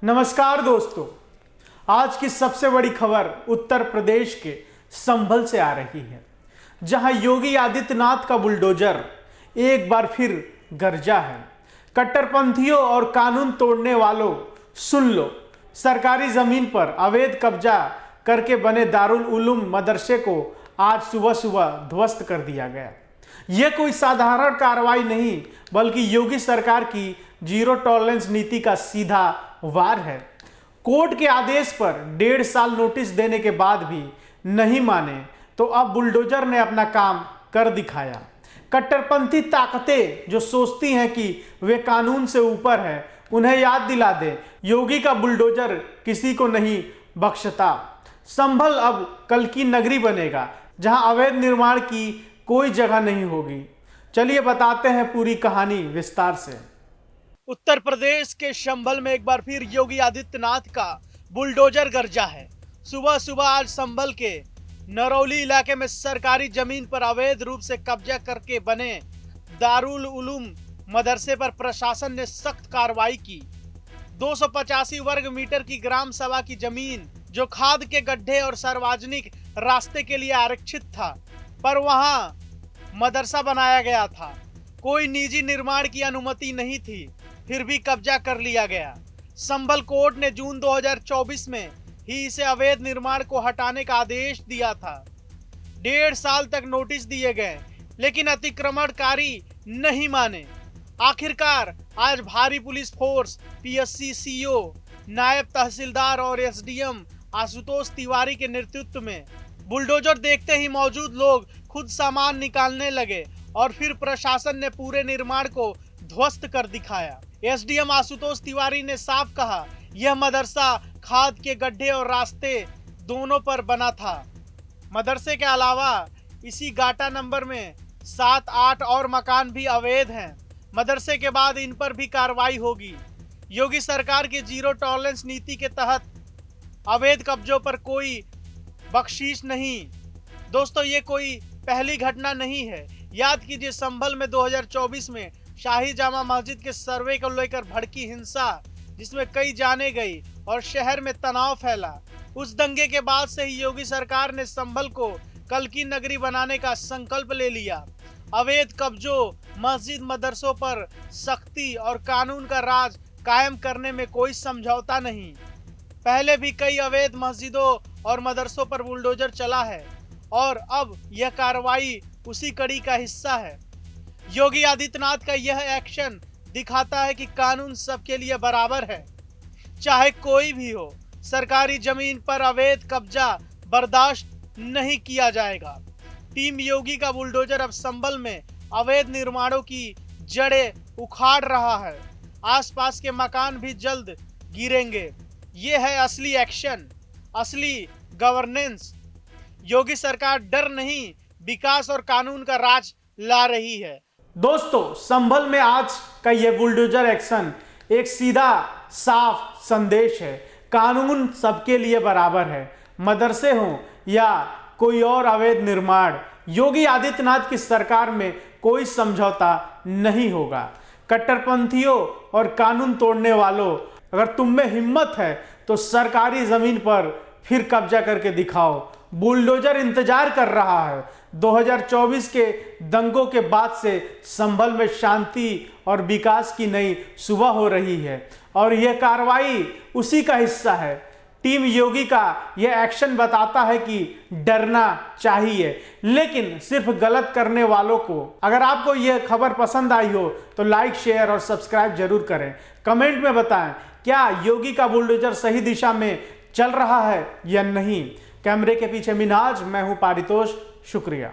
नमस्कार दोस्तों, आज की सबसे बड़ी खबर उत्तर प्रदेश के संभल से आ रही है, जहां योगी आदित्यनाथ का बुलडोजर एक बार फिर गरजा है। कट्टरपंथियों और कानून तोड़ने वालों, सुन लो, सरकारी जमीन पर अवैध कब्जा करके बने दारुल उलूम मदरसे को आज सुबह सुबह ध्वस्त कर दिया गया। यह कोई साधारण कार्रवाई नहीं, बल्कि योगी सरकार की जीरो टॉलरेंस नीति का सीधा वार है। कोर्ट के आदेश पर 1.5 साल नोटिस देने के बाद भी नहीं माने तो अब बुलडोजर ने अपना काम कर दिखाया। कट्टरपंथी ताकतें जो सोचती हैं कि वे कानून से ऊपर है, उन्हें याद दिला दे, योगी का बुलडोजर किसी को नहीं बख्शता। संभल अब कल की नगरी बनेगा, जहां अवैध निर्माण की कोई जगह नहीं होगी। चलिए बताते हैं पूरी कहानी विस्तार से। उत्तर प्रदेश के संभल में एक बार फिर योगी आदित्यनाथ का बुलडोजर गरजा है। सुबह सुबह आज संभल के नरौली इलाके में सरकारी जमीन पर अवैध रूप से कब्जा करके बने दारुल उलूम मदरसे पर प्रशासन ने सख्त कार्रवाई की। 285 वर्ग मीटर की ग्राम सभा की जमीन जो खाद के गड्ढे और सार्वजनिक रास्ते के लिए आरक्षित था, पर वहां मदरसा बनाया गया था। कोई निजी निर्माण की अनुमति नहीं थी, फिर भी कब्जा कर लिया गया। संभल कोर्ट ने जून 2024 में ही इसे अवैध निर्माण को हटाने का आदेश दिया था। 1.5 साल तक नोटिस दिए गए, लेकिन अतिक्रमणकारी नहीं माने। आखिरकार आज भारी पुलिस फोर्स, पीएससी सीओ, नायब तहसीलदार और एसडीएम आशुतोष तिवारी के नेतृत्व में बुलडोजर देखते ही मौजूद लोग खुद सामान निकालने लगे और फिर प्रशासन ने पूरे निर्माण को ध्वस्त कर दिखाया। एसडीएम आशुतोष तिवारी ने साफ कहा, यह मदरसा खाद के गड्ढे और रास्ते दोनों पर बना था। मदरसे के अलावा इसी गाटा नंबर में 7-8 और मकान भी अवैध हैं। मदरसे के बाद इन पर भी कार्रवाई होगी। योगी सरकार की जीरो टॉलरेंस नीति के तहत अवैध कब्जों पर कोई बख्शीश नहीं। दोस्तों, ये कोई पहली घटना नहीं है। याद कीजिए, संभल में 2024 में शाही जामा मस्जिद के सर्वे को लेकर भड़की हिंसा, जिसमें कई जाने गई और शहर में तनाव फैला। उस दंगे के बाद से ही योगी सरकार ने संभल को कल की नगरी बनाने का संकल्प ले लिया। अवैध कब्जों, मस्जिद, मदरसों पर सख्ती और कानून का राज कायम करने में कोई समझौता नहीं। पहले भी कई अवैध मस्जिदों और मदरसों पर बुलडोजर चला है और अब यह कार्रवाई उसी कड़ी का हिस्सा है। योगी आदित्यनाथ का यह एक्शन दिखाता है कि कानून सबके लिए बराबर है, चाहे कोई भी हो। सरकारी जमीन पर अवैध कब्जा बर्दाश्त नहीं किया जाएगा। टीम योगी का बुलडोजर अब संभल में अवैध निर्माणों की जड़ें उखाड़ रहा है। आसपास के मकान भी जल्द गिरेंगे। ये है असली एक्शन, असली गवर्नेंस। योगी सरकार डर नहीं, विकास और कानून का राज ला रही है। दोस्तों, संभल में आज का यह बुलडोजर एक्शन एक सीधा साफ संदेश है। कानून सबके लिए बराबर है। मदरसे हों या कोई और अवैध निर्माण, योगी आदित्यनाथ की सरकार में कोई समझौता नहीं होगा। कट्टरपंथियों और कानून तोड़ने वालों, अगर तुम में हिम्मत है तो सरकारी जमीन पर फिर कब्जा करके दिखाओ। बुलडोजर इंतजार कर रहा है। 2024 के दंगों के बाद से संभल में शांति और विकास की नई सुबह हो रही है और यह कार्रवाई उसी का हिस्सा है। टीम योगी का यह एक्शन बताता है कि डरना चाहिए, लेकिन सिर्फ गलत करने वालों को। अगर आपको यह खबर पसंद आई हो तो लाइक, शेयर और सब्सक्राइब जरूर करें। कमेंट में बताएं, क्या योगी का बुलडोजर सही दिशा में चल रहा है या नहीं। कैमरे के पीछे मिनाज, मैं हूं पारितोष। शुक्रिया।